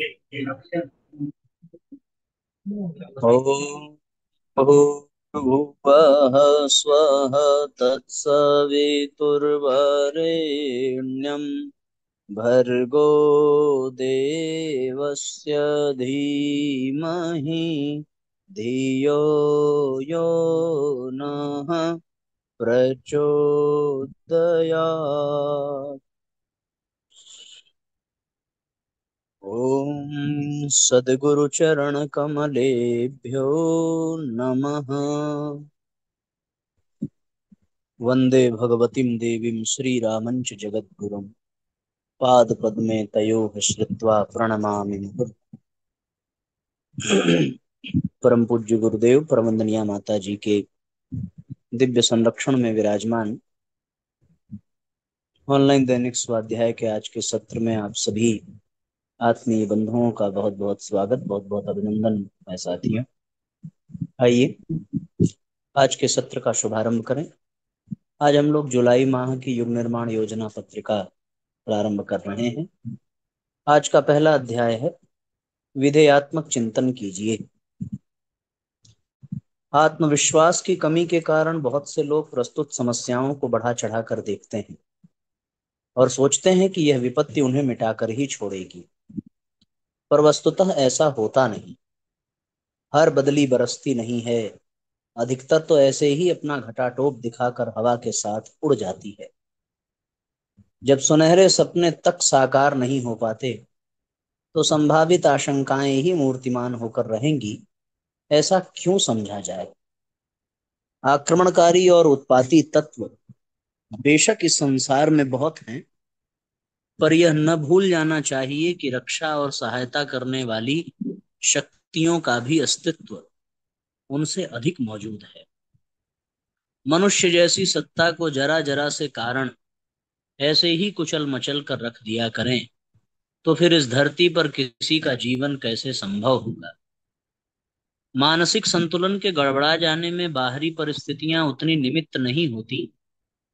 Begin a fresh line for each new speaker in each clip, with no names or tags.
ॐ भूर्भुवः स्वः तत्सवितुर्वरेण्यं भर्गो देवस्य धीमहि धियो यो नः प्रचोदयात्। ॐ सद्गुरुचरणकमलेभ्यो नमः। वन्दे भगवतीं देवीं श्रीरामञ्च जगद्गुरुं पादपद्मे तयोः श्रित्वा प्रणमामि मुहुर्मुहुः। परम पूज्य गुरुदेव परमवंदनीय माता जी के दिव्य संरक्षण में विराजमान ऑनलाइन दैनिक स्वाध्याय के आज के सत्र में आप सभी आत्मीय बंधुओं का बहुत बहुत स्वागत, बहुत बहुत अभिनंदन है साथियों। आइए आज के सत्र का शुभारंभ करें। आज हम लोग जुलाई माह की युग निर्माण योजना पत्रिका प्रारंभ कर रहे हैं। आज का पहला अध्याय है विधेयात्मक चिंतन कीजिए। आत्मविश्वास की कमी के कारण बहुत से लोग प्रस्तुत समस्याओं को बढ़ा चढ़ा कर देखते हैं और सोचते हैं कि यह विपत्ति उन्हें मिटाकर ही छोड़ेगी, पर वस्तुतः ऐसा होता नहीं। हर बदली बरसती नहीं है, अधिकतर तो ऐसे ही अपना घटाटोप दिखाकर हवा के साथ उड़ जाती है। जब सुनहरे सपने तक साकार नहीं हो पाते तो संभावित आशंकाएं ही मूर्तिमान होकर रहेंगी। ऐसा क्यों समझा जाए? आक्रमणकारी और उत्पाती तत्व बेशक इस संसार में बहुत हैं, पर यह न भूल जाना चाहिए कि रक्षा और सहायता करने वाली शक्तियों का भी अस्तित्व उनसे अधिक मौजूद है। मनुष्य जैसी सत्ता को जरा जरा से कारण ऐसे ही कुचल मचल कर रख दिया करें तो फिर इस धरती पर किसी का जीवन कैसे संभव होगा? मानसिक संतुलन के गड़बड़ा जाने में बाहरी परिस्थितियां उतनी निमित्त नहीं होती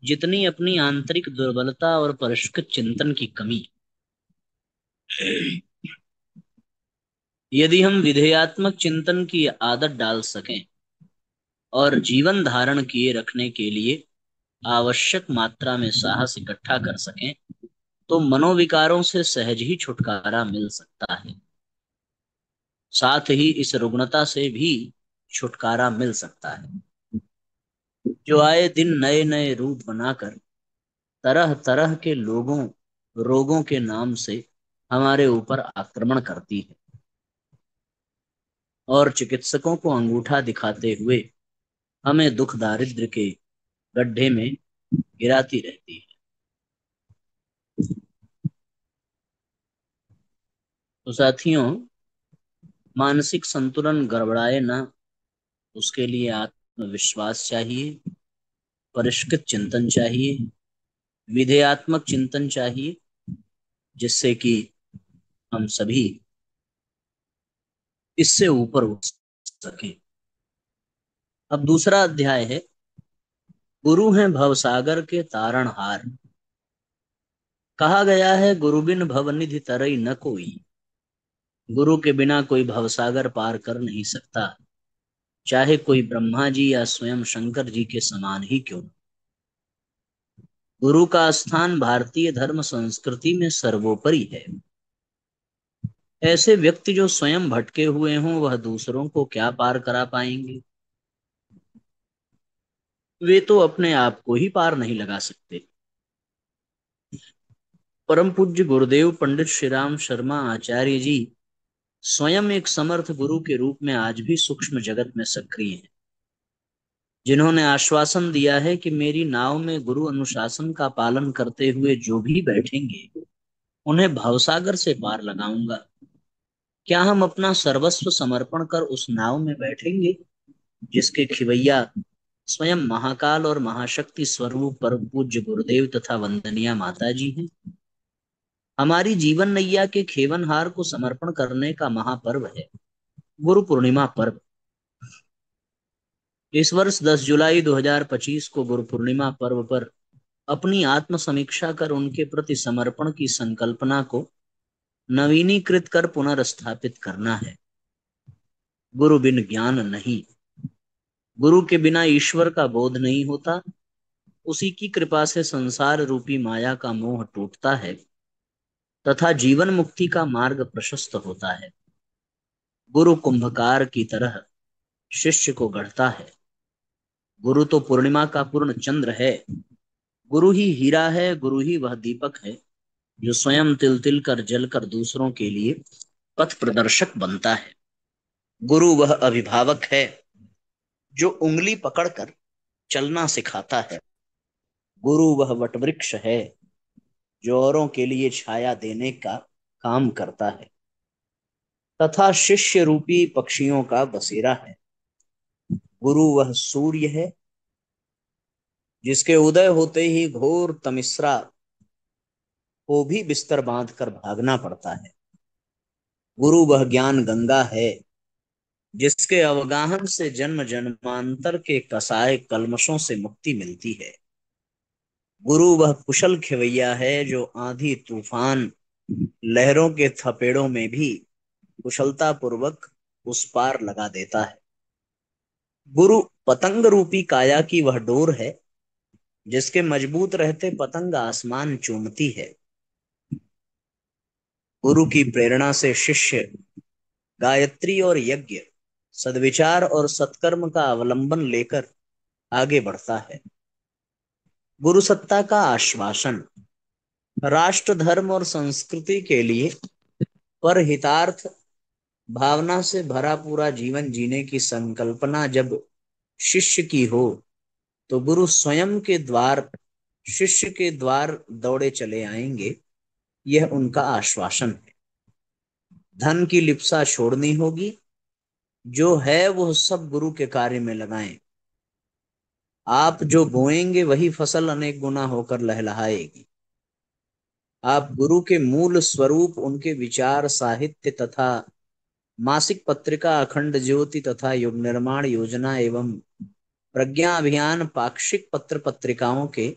जितनी अपनी आंतरिक दुर्बलता और परिष्कृत चिंतन की कमी। यदि हम विधेयात्मक चिंतन की आदत डाल सकें और जीवन धारण किए रखने के लिए आवश्यक मात्रा में साहस इकट्ठा कर सकें तो मनोविकारों से सहज ही छुटकारा मिल सकता है। साथ ही इस रुग्णता से भी छुटकारा मिल सकता है जो आए दिन नए नए रूप बनाकर तरह तरह के रोगों के नाम से हमारे ऊपर आक्रमण करती है और चिकित्सकों को अंगूठा दिखाते हुए हमें दुख दारिद्र के गड्ढे में गिराती रहती है। तो साथियों, मानसिक संतुलन गड़बड़ाए ना, उसके लिए आत्मविश्वास चाहिए, परिष्कृत चिंतन चाहिए, विधेयात्मक चिंतन चाहिए, जिससे कि हम सभी इससे ऊपर उठ सके। अब दूसरा अध्याय है गुरु हैं भवसागर के तारणहार। कहा गया है गुरु बिन भवनिधि तरई न कोई। गुरु के बिना कोई भवसागर पार कर नहीं सकता, चाहे कोई ब्रह्मा जी या स्वयं शंकर जी के समान ही क्यों न। गुरु का स्थान भारतीय धर्म संस्कृति में सर्वोपरि है। ऐसे व्यक्ति जो स्वयं भटके हुए हों वह दूसरों को क्या पार करा पाएंगे? वे तो अपने आप को ही पार नहीं लगा सकते। परम पूज्य गुरुदेव पंडित श्री राम शर्मा आचार्य जी स्वयं एक समर्थ गुरु के रूप में आज भी सूक्ष्म जगत में सक्रिय हैं, जिन्होंने आश्वासन दिया है कि मेरी नाव में गुरु अनुशासन का पालन करते हुए जो भी बैठेंगे उन्हें भवसागर से पार लगाऊंगा। क्या हम अपना सर्वस्व समर्पण कर उस नाव में बैठेंगे जिसके खिवैया स्वयं महाकाल और महाशक्ति स्वरूप परम पूज्य गुरुदेव तथा वंदनीय माता जी हैं? हमारी जीवन नैया के खेवनहार को समर्पण करने का महापर्व है गुरु पूर्णिमा पर्व। इस वर्ष 10 जुलाई 2025 को गुरु पूर्णिमा पर्व पर अपनी आत्म समीक्षा कर उनके प्रति समर्पण की संकल्पना को नवीनीकृत कर पुनर्स्थापित करना है। गुरु बिन ज्ञान नहीं, गुरु के बिना ईश्वर का बोध नहीं होता। उसी की कृपा से संसार रूपी माया का मोह टूटता है तथा जीवन मुक्ति का मार्ग प्रशस्त होता है। गुरु कुंभकार की तरह शिष्य को गढ़ता है। गुरु तो पूर्णिमा का पूर्ण चंद्र है। गुरु ही हीरा है, गुरु ही वह दीपक है जो स्वयं तिल तिल कर जल कर दूसरों के लिए पथ प्रदर्शक बनता है। गुरु वह अभिभावक है जो उंगली पकड़कर चलना सिखाता है। गुरु वह वटवृक्ष है जो औरों के लिए छाया देने का काम करता है तथा शिष्य रूपी पक्षियों का बसेरा है। गुरु वह सूर्य है जिसके उदय होते ही घोर तमिश्रा को भी बिस्तर बांधकर भागना पड़ता है। गुरु वह ज्ञान गंगा है जिसके अवगाहन से जन्म जन्मांतर के कसाए कल्मशों से मुक्ति मिलती है। गुरु वह कुशल खेवैया है जो आंधी तूफान लहरों के थपेड़ों में भी कुशलता पूर्वक उस पार लगा देता है। गुरु पतंग रूपी काया की वह डोर है जिसके मजबूत रहते पतंग आसमान चूमती है। गुरु की प्रेरणा से शिष्य गायत्री और यज्ञ, सद्विचार और सत्कर्म का अवलंबन लेकर आगे बढ़ता है। गुरु सत्ता का आश्वासन, राष्ट्र धर्म और संस्कृति के लिए परहितार्थ भावना से भरा पूरा जीवन जीने की संकल्पना जब शिष्य की हो तो गुरु स्वयं के द्वार शिष्य के द्वार दौड़े चले आएंगे, यह उनका आश्वासन है। धन की लिप्सा छोड़नी होगी, जो है वह सब गुरु के कार्य में लगाएं। आप जो बोएंगे वही फसल अनेक गुना होकर लहलहाएगी। आप गुरु के मूल स्वरूप, उनके विचार साहित्य तथा मासिक पत्रिका अखंड ज्योति तथा युग निर्माण योजना एवं प्रज्ञा अभियान पाक्षिक पत्र पत्रिकाओं के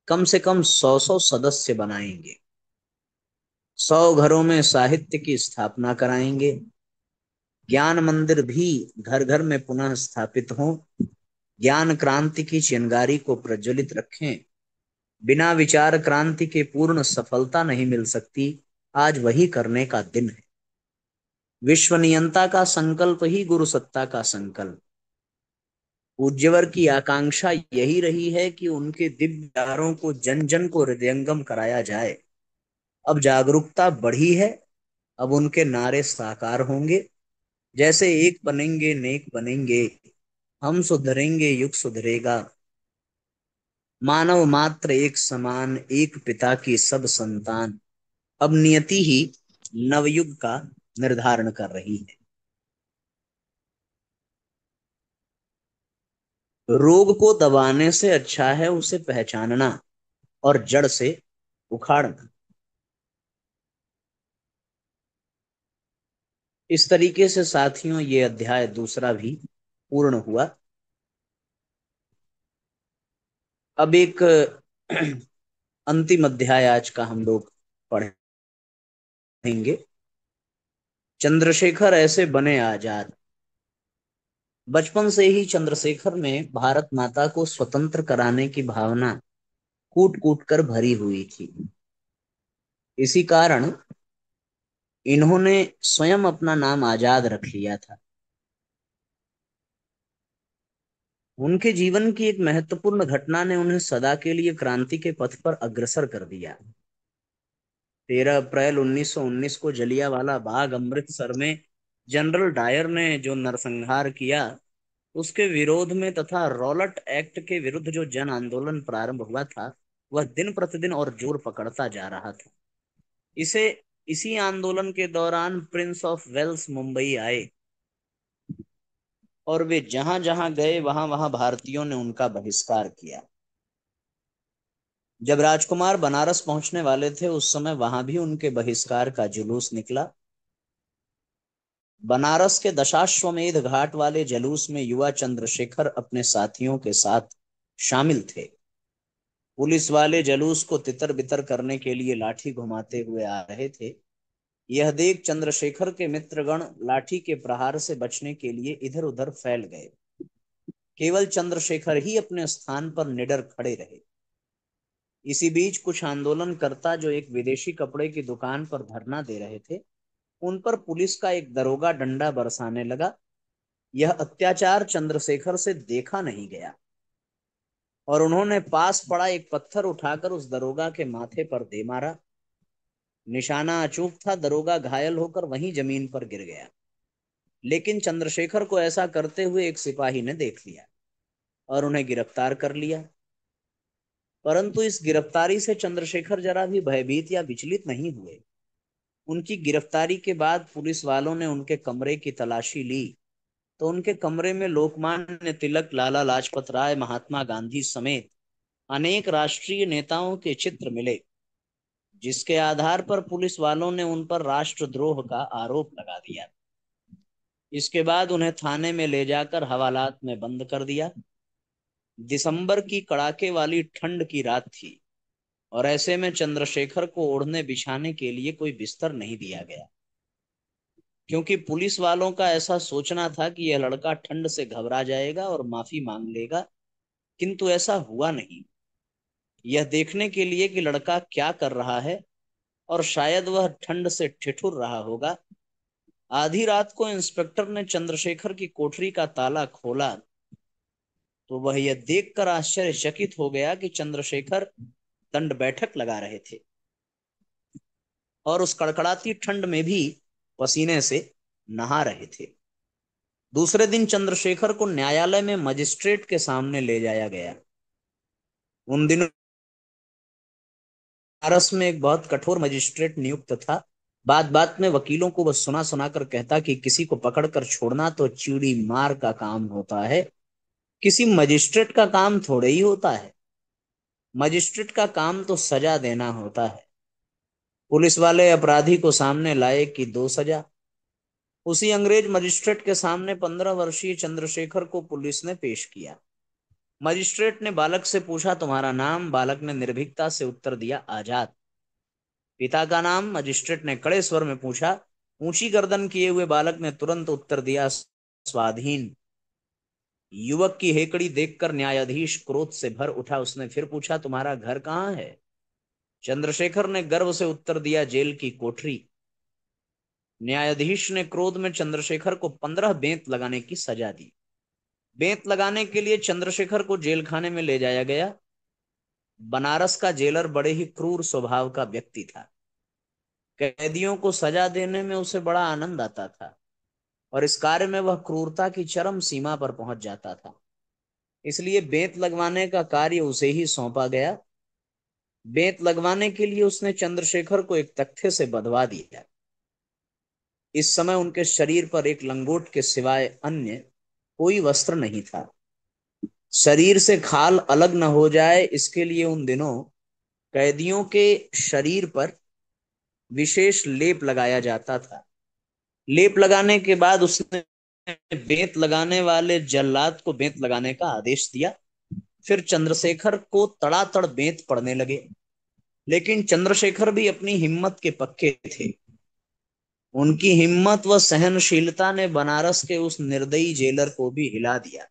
कम से कम 100 सदस्य बनाएंगे। 100 घरों में साहित्य की स्थापना कराएंगे। ज्ञान मंदिर भी घर घर में पुनः स्थापित हों। ज्ञान क्रांति की चिंगारी को प्रज्वलित रखें। बिना विचार क्रांति के पूर्ण सफलता नहीं मिल सकती। आज वही करने का दिन है। विश्व नियंता का संकल्प ही गुरु सत्ता का संकल्प। पूज्यवर की आकांक्षा यही रही है कि उनके दिव्य विचारों को जन जन को हृदयंगम कराया जाए। अब जागरूकता बढ़ी है। अब उनके नारे साकार होंगे, जैसे एक बनेंगे नेक बनेंगे, हम सुधरेंगे युग सुधरेगा, मानव मात्र एक समान, एक पिता की सब संतान। अब नियति ही नवयुग का निर्धारण कर रही है। रोग को दबाने से अच्छा है उसे पहचानना और जड़ से उखाड़ना। इस तरीके से साथियों ये अध्याय दूसरा भी पूर्ण हुआ। अब एक अंतिम अध्याय आज का हम लोग पढ़ेंगे। चंद्रशेखर ऐसे बने आजाद। बचपन से ही चंद्रशेखर में भारत माता को स्वतंत्र कराने की भावना कूट कूट कर भरी हुई थी। इसी कारण इन्होंने स्वयं अपना नाम आजाद रख लिया था। उनके जीवन की एक महत्वपूर्ण घटना ने उन्हें सदा के लिए क्रांति के पथ पर अग्रसर कर दिया। 13 अप्रैल 1919 को जलियांवाला बाग अमृतसर में जनरल डायर ने जो नरसंहार किया, उसके विरोध में तथा रॉलट एक्ट के विरुद्ध जो जन आंदोलन प्रारंभ हुआ था, वह दिन प्रतिदिन और जोर पकड़ता जा रहा था। इसे इसी आंदोलन के दौरान प्रिंस ऑफ वेल्स मुंबई आए और वे जहां जहां गए वहां वहां भारतीयों ने उनका बहिष्कार किया। जब राजकुमार बनारस पहुंचने वाले थे उस समय वहां भी उनके बहिष्कार का जुलूस निकला। बनारस के दशाश्वमेध घाट वाले जुलूस में युवा चंद्रशेखर अपने साथियों के साथ शामिल थे। पुलिस वाले जुलूस को तितर बितर करने के लिए लाठी घुमाते हुए आ रहे थे। यह देख चंद्रशेखर के मित्रगण लाठी के प्रहार से बचने के लिए इधर उधर फैल गए। केवल चंद्रशेखर ही अपने स्थान पर निडर खड़े रहे। इसी बीच कुछ आंदोलनकर्ता जो एक विदेशी कपड़े की दुकान पर धरना दे रहे थे, उन पर पुलिस का एक दरोगा डंडा बरसाने लगा। यह अत्याचार चंद्रशेखर से देखा नहीं गया और उन्होंने पास पड़ा एक पत्थर उठाकर उस दरोगा के माथे पर दे मारा। निशाना अचूक था, दरोगा घायल होकर वहीं जमीन पर गिर गया। लेकिन चंद्रशेखर को ऐसा करते हुए एक सिपाही ने देख लिया और उन्हें गिरफ्तार कर लिया। परंतु इस गिरफ्तारी से चंद्रशेखर जरा भी भयभीत या विचलित नहीं हुए। उनकी गिरफ्तारी के बाद पुलिस वालों ने उनके कमरे की तलाशी ली तो उनके कमरे में लोकमान्य तिलक, लाला लाजपत राय, महात्मा गांधी समेत अनेक राष्ट्रीय नेताओं के चित्र मिले, जिसके आधार पर पुलिस वालों ने उन पर राष्ट्रद्रोह का आरोप लगा दिया। इसके बाद उन्हें थाने में ले जाकर हवालात में बंद कर दिया। दिसंबर की कड़ाके वाली ठंड की रात थी और ऐसे में चंद्रशेखर को ओढ़ने बिछाने के लिए कोई बिस्तर नहीं दिया गया, क्योंकि पुलिस वालों का ऐसा सोचना था कि यह लड़का ठंड से घबरा जाएगा और माफी मांग लेगा, किंतु ऐसा हुआ नहीं। यह देखने के लिए कि लड़का क्या कर रहा है और शायद वह ठंड से ठिठुर रहा होगा, आधी रात को इंस्पेक्टर ने चंद्रशेखर की कोठरी का ताला खोला तो वह यह देखकर आश्चर्यचकित हो गया कि चंद्रशेखर दंड बैठक लगा रहे थे और उस कड़कड़ाती ठंड में भी पसीने से नहा रहे थे। दूसरे दिन चंद्रशेखर को न्यायालय में मजिस्ट्रेट के सामने ले जाया गया। उन दिनों बनारस में एक बहुत कठोर मजिस्ट्रेट नियुक्त था। बात बात में वकीलों को बस सुना सुना कर कहता कि किसी को पकड़कर छोड़ना तो चीड़ी मार का काम होता है, किसी मजिस्ट्रेट का काम थोड़े ही होता है। मजिस्ट्रेट का काम तो सजा देना होता है। पुलिस वाले अपराधी को सामने लाए कि दो सजा। उसी अंग्रेज मजिस्ट्रेट के सामने 15 वर्षीय चंद्रशेखर को पुलिस ने पेश किया। मजिस्ट्रेट ने बालक से पूछा, तुम्हारा नाम? बालक ने निर्भीकता से उत्तर दिया, आजाद। पिता का नाम? मजिस्ट्रेट ने कड़े स्वर में पूछा। ऊंची गर्दन किए हुए बालक ने तुरंत उत्तर दिया, स्वाधीन। युवक की हेकड़ी देखकर न्यायाधीश क्रोध से भर उठा। उसने फिर पूछा, तुम्हारा घर कहाँ है? चंद्रशेखर ने गर्व से उत्तर दिया, जेल की कोठरी। न्यायाधीश ने क्रोध में चंद्रशेखर को 15 बेंत लगाने की सजा दी। बेंत लगाने के लिए चंद्रशेखर को जेल खाने में ले जाया गया। बनारस का जेलर बड़े ही क्रूर स्वभाव का व्यक्ति था। कैदियों को सजा देने में उसे बड़ा आनंद आता था और इस कार्य में वह क्रूरता की चरम सीमा पर पहुंच जाता था। इसलिए बेंत लगवाने का कार्य उसे ही सौंपा गया। बेंत लगवाने के लिए उसने चंद्रशेखर को एक तख्ते से बंधवा दिया। इस समय उनके शरीर पर एक लंगोट के सिवाय अन्य कोई वस्त्र नहीं था। शरीर से खाल अलग न हो जाए, इसके लिए उन दिनों कैदियों के शरीर पर विशेष लेप लगाया जाता था। लेप लगाने के बाद उसने बेंत लगाने वाले जल्लाद को बेंत लगाने का आदेश दिया। फिर चंद्रशेखर को तड़ातड़ बेंत पड़ने लगे, लेकिन चंद्रशेखर भी अपनी हिम्मत के पक्के थे। उनकी हिम्मत व सहनशीलता ने बनारस के उस निर्दयी जेलर को भी हिला दिया।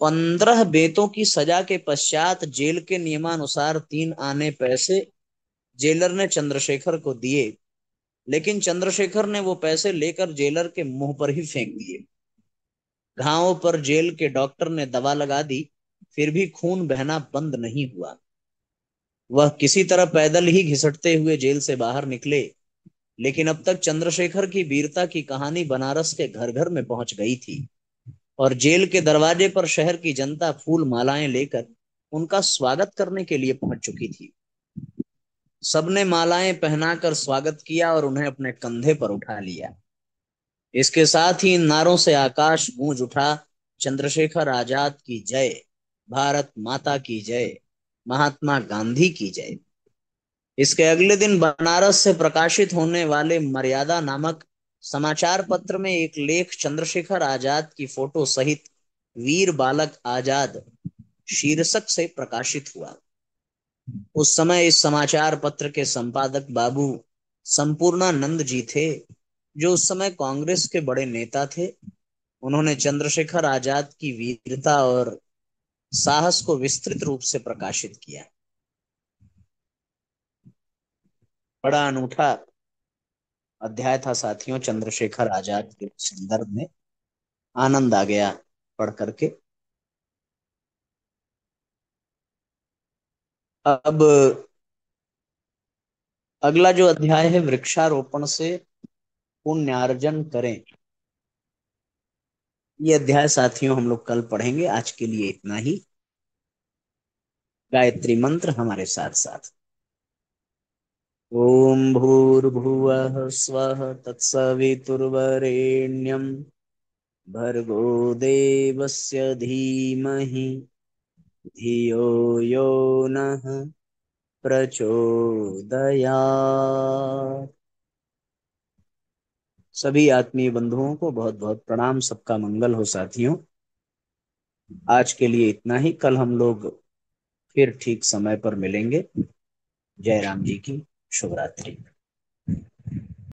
15 बेतों की सजा के पश्चात जेल के नियमानुसार 3 आने पैसे जेलर ने चंद्रशेखर को दिए, लेकिन चंद्रशेखर ने वो पैसे लेकर जेलर के मुंह पर ही फेंक दिए। घावों पर जेल के डॉक्टर ने दवा लगा दी, फिर भी खून बहना बंद नहीं हुआ। वह किसी तरह पैदल ही घिसटते हुए जेल से बाहर निकले, लेकिन अब तक चंद्रशेखर की वीरता की कहानी बनारस के घर घर में पहुंच गई थी और जेल के दरवाजे पर शहर की जनता फूल मालाएं लेकर उनका स्वागत करने के लिए पहुंच चुकी थी। सबने मालाएं पहनाकर स्वागत किया और उन्हें अपने कंधे पर उठा लिया। इसके साथ ही इन नारों से आकाश गूंज उठा, चंद्रशेखर आजाद की जय, भारत माता की जय, महात्मा गांधी की जय। इसके अगले दिन बनारस से प्रकाशित होने वाले मर्यादा नामक समाचार पत्र में एक लेख चंद्रशेखर आजाद की फोटो सहित वीर बालक आजाद शीर्षक से प्रकाशित हुआ। उस समय इस समाचार पत्र के संपादक बाबू संपूर्णानंद जी थे, जो उस समय कांग्रेस के बड़े नेता थे। उन्होंने चंद्रशेखर आजाद की वीरता और साहस को विस्तृत रूप से प्रकाशित किया। बड़ा अनूठा अध्याय था साथियों चंद्रशेखर आजाद के संदर्भ में। आनंद आ गया पढ़ करके। अब अगला जो अध्याय है, वृक्षारोपण से पुण्यार्जन करें, ये अध्याय साथियों हम लोग कल पढ़ेंगे। आज के लिए इतना ही। गायत्री मंत्र हमारे साथ साथ। ओम भूर्भुवः स्वः तत्सवितुर्वरेण्यं भर्गो देवस्य धीमहि धियो यो नः प्रचोदयात्। सभी आत्मीय बंधुओं को बहुत बहुत प्रणाम। सबका मंगल हो साथियों। आज के लिए इतना ही। कल हम लोग फिर ठीक समय पर मिलेंगे। जय राम जी की शुभ रात्रि।